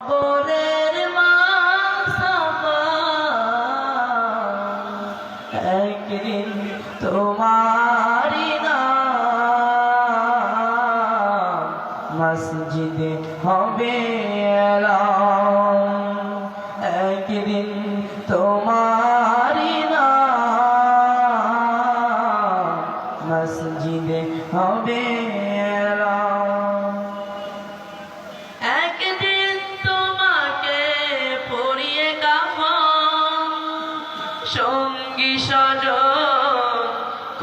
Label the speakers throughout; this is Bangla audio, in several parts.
Speaker 1: কবরের মাসাফা একদিন তোমারি নাম মসজিদে হবে এলান। একদিন তোমারি নাম মসজিদে হবে এলান। একদিন তোমাকে পরিয়ে কাফন সঙ্গী সজন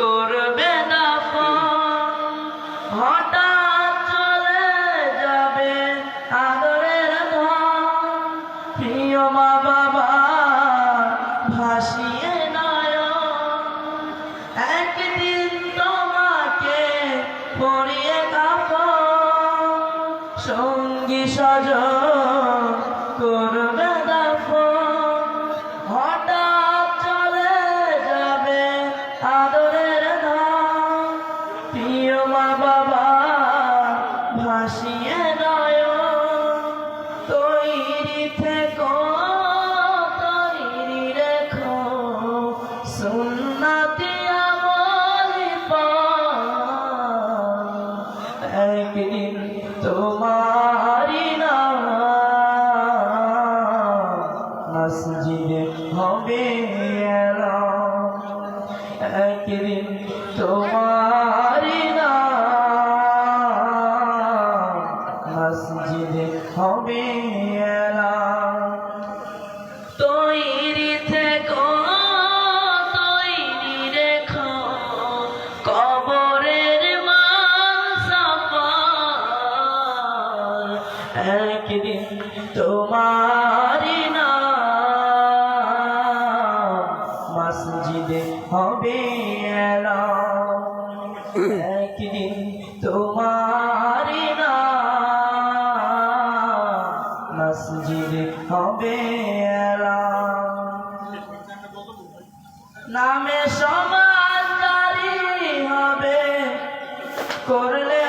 Speaker 1: করবে দাফন। হঠাৎ চলে যাবে আদরের ধন, প্রিয় মা বাবা ভাসিয়ে নয়ন। একদিন তোমাকে পরিয়ে কাফন সঙ্গী সজন করবে দাফন। হঠাৎ চলে যাবে আদরের ধন, প্রিয় মা বাবা ভাসিয়ে নয়ন। তৈরি থেকো তৈরি রেখো সুন্নতি আমলি পান। একদিন তোমারি নাম মসজিদে হবে এলান। একদিন তোমারি নাম মসজিদে হবে এলান। তৈরি থেকো তৈরি রেখো কবরের মাসাফার। একদিন তোমারি নাম মসজিদে হবে এলান। একদিন তোমারি নাম মসজিদে হবে এলান। নামে সমাজদারি হবে করলে